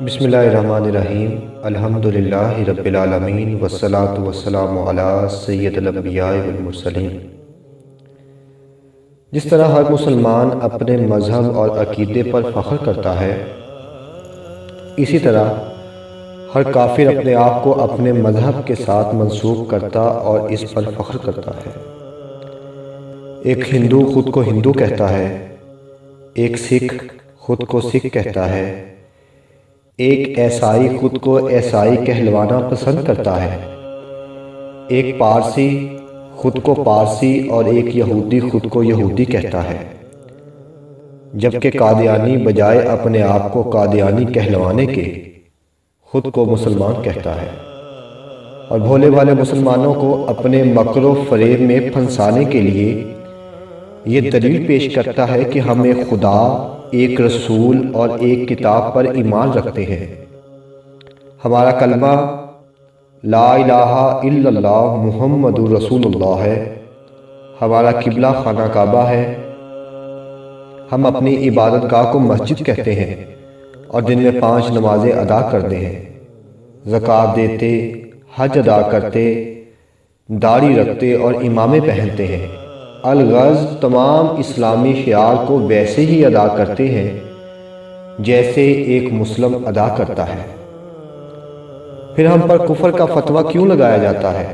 بسم اللہ الرحمن الرحیم الحمدللہ رب العالمین والصلاة والسلام علی سید الانبیاء والمرسلین۔ جس طرح ہر مسلمان اپنے مذہب اور عقیدے پر فخر کرتا ہے، اسی طرح ہر کافر اپنے آپ کو اپنے مذہب کے ساتھ منسوب کرتا اور اس پر فخر کرتا ہے۔ ایک ہندو خود کو ہندو کہتا ہے، ایک سکھ خود کو سکھ کہتا ہے، ایک عیسائی خود کو عیسائی کہلوانا پسند کرتا ہے، ایک پارسی خود کو پارسی اور ایک یہودی خود کو یہودی کہتا ہے، جبکہ قادیانی بجائے اپنے آپ کو قادیانی کہلوانے کے خود کو مسلمان کہتا ہے، اور بھولے والے مسلمانوں کو اپنے مکر و فریب میں پھنسانے کے لیے یہ دلیل پیش کرتا ہے کہ ہم ایک خدا، ایک رسول اور ایک کتاب پر ایمان رکھتے ہیں۔ ہمارا کلمہ لا الہ الا اللہ محمد رسول اللہ ہے، ہمارا قبلہ خانہ کعبہ ہے، ہم اپنی عبادت گاہ کو مسجد کہتے ہیں اور دن میں 5 نمازیں ادا کرتے ہیں، زکوٰۃ دیتے، حج ادا کرتے، داڑھی رکھتے اور امامے پہنتے ہیں، الغرض تمام اسلامی شعار کو ویسے ہی ادا کرتے ہیں جیسے ایک مسلم ادا کرتا ہے۔ پھر ہم پر کفر کا فتویٰ کیوں لگایا جاتا ہے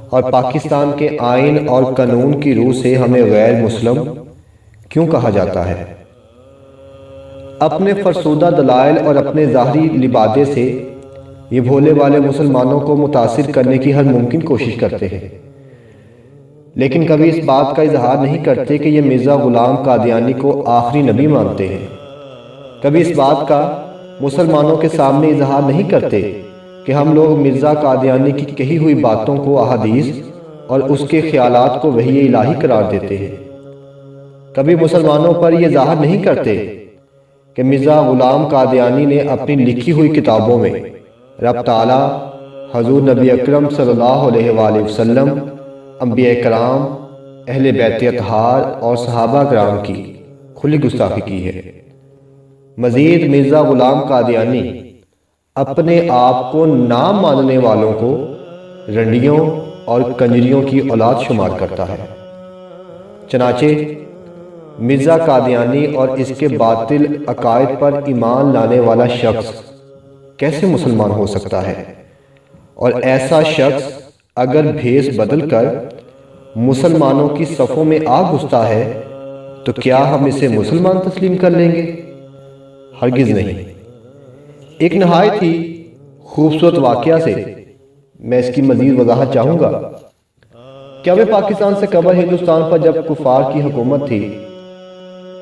اور پاکستان کے آئین اور قانون کی روح سے ہمیں غیر مسلم کیوں کہا جاتا ہے؟ اپنے فرسودہ دلائل اور اپنے ظاہری لبادے سے یہ بھولے والے مسلمانوں کو متاثر کرنے کی ہر ممکن کوشش کرتے ہیں، لیکن کبھی اس بات کا اظہار نہیں کرتے کہ یہ مرزا غلام قادیانی کو آخری نبی مانتے ہیں۔ کبھی اس بات کا مسلمانوں کے سامنے اظہار نہیں کرتے کہ ہم لوگ مرزا قادیانی کی کہی ہوئی باتوں کو احادیث اور اس کے خیالات کو وحی الہی قرار دیتے ہیں۔ کبھی مسلمانوں پر یہ ظاہر نہیں کرتے کہ مرزا غلام قادیانی نے اپنی لکھی ہوئی کتابوں میں رب تعالیٰ، حضور نبی اکرم صلی اللہ علیہ وآلہ وسلم، انبیاء کرام، اہل بیت اطہار اور صحابہ کرام کی کھلی گستاخی کی ہے۔ مزید مرزا غلام قادیانی اپنے آپ کو نام ماننے والوں کو رنڈیوں اور کنجریوں کی اولاد شمار کرتا ہے۔ چنانچہ مرزا قادیانی اور اس کے باطل عقائد پر ایمان لانے والا شخص کیسے مسلمان ہو سکتا ہے؟ اور ایسا شخص اگر بھیس بدل کر مسلمانوں کی صفوں میں آ گھستا ہے تو کیا ہم اسے مسلمان تسلیم کر لیں گے؟ ہرگز نہیں۔ ایک نہایت ہی خوبصورت واقعہ سے میں اس کی مزید وضاحت چاہوں گا۔ کیا وہ پاکستان سے قبل ہندوستان پر جب کفار کی حکومت تھی،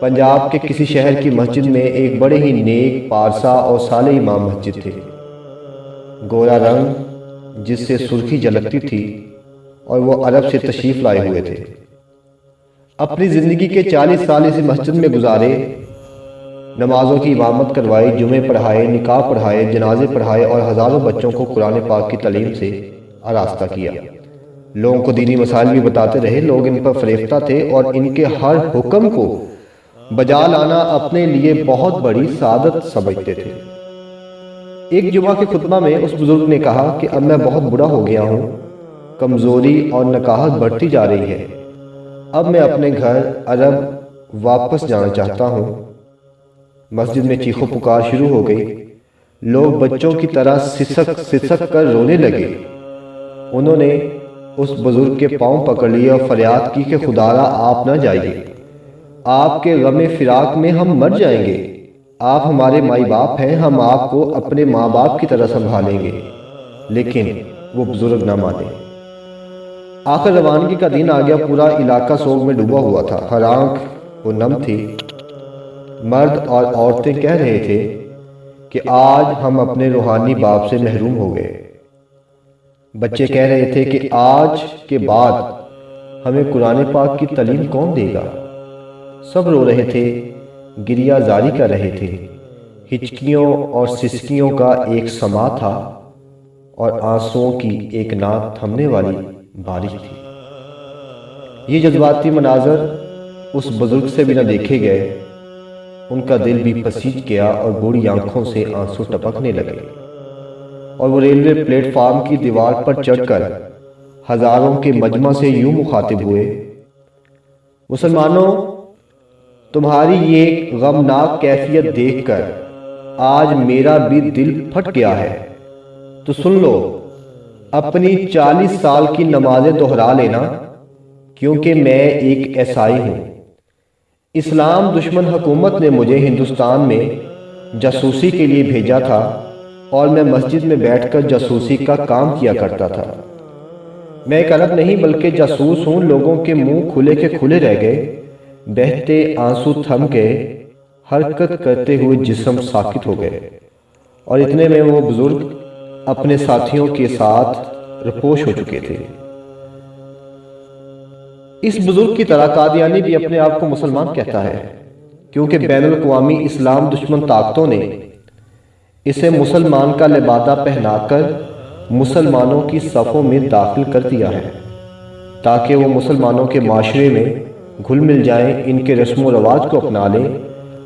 پنجاب کے کسی شہر کی مسجد میں ایک بڑے ہی نیک، پارسا اور صالح امام مسجد تھے، گورا رنگ جس سے سرخی جھلکتی تھی، اور وہ عرب سے تشریف لائے ہوئے تھے۔ اپنی زندگی کے 40 سال اس مسجد میں گزارے، نمازوں کی امامت کروائی، جمعے پڑھائے، نکاح پڑھائے، جنازے پڑھائے اور ہزاروں بچوں کو قرآن پاک کی تعلیم سے آراستہ کیا۔ لوگوں کو دینی مسائل بھی بتاتے رہے۔ لوگ ان پر فریفتہ تھے اور ان کے ہر حکم کو بجا لانا اپنے لیے بہت بڑی سعادت سمجھتے تھے۔ ایک جمعہ کے خطبہ میں اس بزرگ نے کہا کہ اب میں بہت بوڑھا ہو گیا ہوں، کمزوری اور نکاہت بڑھتی جا رہی ہے، اب میں اپنے گھر عرب واپس جانا چاہتا ہوں۔ مسجد میں چیخو پکار شروع ہو گئی۔ لوگ بچوں کی طرح سسک کر رونے لگے۔ انہوں نے اس بزرگ کے پاؤں پکڑ لیے اور فریاد کی کہ خدایا آپ نہ جائیے، آپ کے غم فراق میں ہم مر جائیں گے، آپ ہمارے مائی باپ ہیں، ہم آپ کو اپنے ماں باپ کی طرح سنبھالیں گے۔ لیکن وہ بزرگ نہ مانے۔ آخر روانگی کا دن آ گیا۔ پورا علاقہ سوگ میں ڈوبا ہوا تھا، ہر آنکھ وہ نم تھی۔ مرد اور عورتیں کہہ رہے تھے کہ آج ہم اپنے روحانی باپ سے محروم ہو گئے۔ بچے کہہ رہے تھے کہ آج کے بعد ہمیں قرآن پاک کی تعلیم کون دے گا؟ سب رو رہے تھے، گریہ زاری کر رہے تھے۔ ہچکیوں اور سسکیوں کا ایک سما تھا اور آنسوؤں کی ایک نہ تھمنے والی بارش تھی۔ یہ جذباتی مناظر اس بزرگ سے بھی نہ دیکھے گئے۔ ان کا دل بھی پسیج گیا اور بوڑھی آنکھوں سے آنسو ٹپکنے لگے، اور وہ ریلوے پلیٹ فارم کی دیوار پر چڑھ کر ہزاروں کے مجمع سے یوں مخاطب ہوئے: مسلمانوں، تمہاری یہ غمناک کیفیت دیکھ کر آج میرا بھی دل پھٹ گیا ہے، تو سن لو، اپنی 40 سال کی نمازیں دہرا لینا، کیونکہ میں ایک عیسائی ہوں۔ اسلام دشمن حکومت نے مجھے ہندوستان میں جاسوسی کے لیے بھیجا تھا، اور میں مسجد میں بیٹھ کر جاسوسی کا کام کیا کرتا تھا۔ میں ایک عرب نہیں بلکہ جاسوس ہوں۔ لوگوں کے منہ کھلے کے کھلے رہ گئے، بہتے آنسو تھم گئے، حرکت کرتے ہوئے جسم ساکت ہو گئے، اور اتنے میں وہ بزرگ اپنے ساتھیوں کے ساتھ رپوش ہو چکے تھے۔ اس بزرگ کی طرح قادیانی بھی اپنے آپ کو مسلمان کہتا ہے، کیونکہ بین الاقوامی اسلام دشمن طاقتوں نے اسے مسلمان کا لبادہ پہنا کر مسلمانوں کی صفوں میں داخل کر دیا ہے، تاکہ وہ مسلمانوں کے معاشرے میں گھل مل جائیں، ان کے رسم و رواج کو اپنا لیں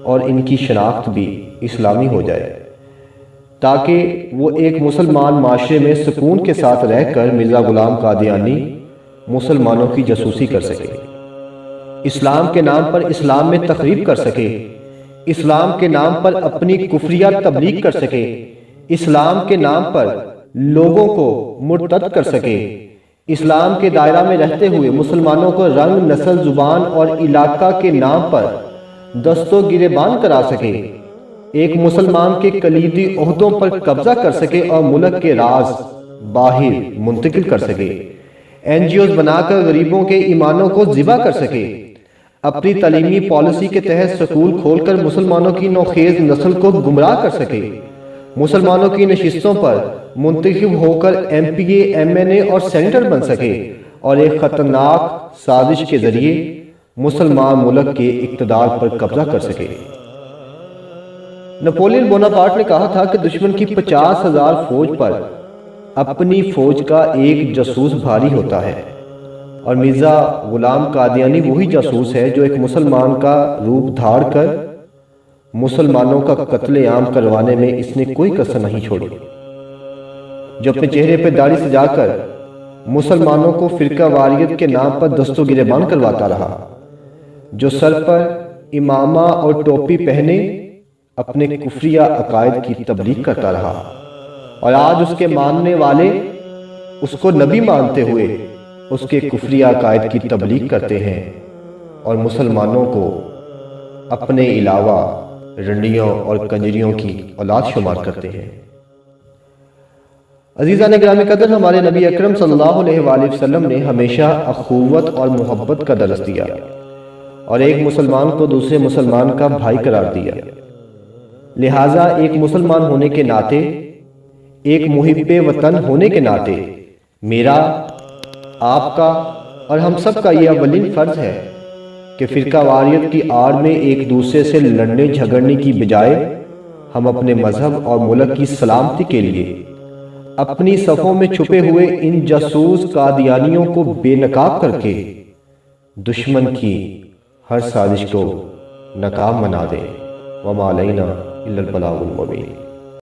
اور ان کی شناخت بھی اسلامی ہو جائے، تاکہ وہ ایک مسلمان معاشرے میں سکون کے ساتھ رہ کر مرزا غلام قادیانی مسلمانوں کی جاسوسی کر سکے، اسلام کے نام پر اسلام میں تخریب کر سکے، اسلام کے نام پر اپنی کفریہ تبلیغ کر سکے، اسلام کے نام پر لوگوں کو مرتد کر سکے، اسلام کے دائرہ میں رہتے ہوئے مسلمانوں کو رنگ، نسل، زبان اور علاقہ کے نام پر دست و گریبان کرا سکے، ایک مسلمان کے کلیدی عہدوں پر قبضہ کر سکے اور ملک کے راز باہر منتقل کر سکے، NGOs بنا کر غریبوں کے ایمانوں کو ذبح کر سکے، اپنی تعلیمی پالیسی کے تحت سکول کھول کر مسلمانوں کی نوخیز نسل کو گمراہ کر سکے، مسلمانوں کی نشستوں پر منتخب ہو کر MPA، MNA اور سینیٹر بن سکے، اور ایک خطرناک سازش کے ذریعے مسلمان ملک کے اقتدار پر قبضہ کر سکے۔ نپولین بوناپارٹ نے کہا تھا کہ دشمن کی 50,000 فوج پر اپنی فوج کا ایک جاسوس بھاری ہوتا ہے، اور مرزا غلام قادیانی وہی جاسوس ہے جو ایک مسلمان کا روپ دھار کر مسلمانوں کا قتل عام کروانے میں اس نے کوئی کسر نہیں چھوڑی، جو اپنے چہرے پہ داڑھی سجا کر مسلمانوں کو فرقہ واریت کے نام پر دست و گریبان کرواتا رہا، جو سر پر امامہ اور ٹوپی پہنے اپنے کفریہ عقائد کی تبلیغ کرتا رہا، اور آج اس کے ماننے والے اس کو نبی مانتے ہوئے اس کے کفریہ عقائد کی تبلیغ کرتے ہیں، اور مسلمانوں کو اپنے علاوہ رنڈیوں اور کنجریوں کی اولاد شمار کرتے ہیں۔ عزیزان گرامی قدر، ہمارے نبی اکرم صلی اللہ علیہ وآلہ وسلم نے ہمیشہ اخوت اور محبت کا درس دیا، اور ایک مسلمان کو دوسرے مسلمان کا بھائی قرار دیا۔ لہٰذا ایک مسلمان ہونے کے ناطے، ایک محب وطن ہونے کے ناطے میرا، آپ کا اور ہم سب کا یہ اولین فرض ہے کہ فرقہ واریت کی آڑ میں ایک دوسرے سے لڑنے جھگڑنے کی بجائے ہم اپنے مذہب اور ملک کی سلامتی کے لیے اپنی صفوں میں چھپے ہوئے ان جاسوس قادیانیوں کو بے نقاب کر کے دشمن کی ہر سازش کو ناکام بنا دیں۔ وما علینا الا البلاغ المبین۔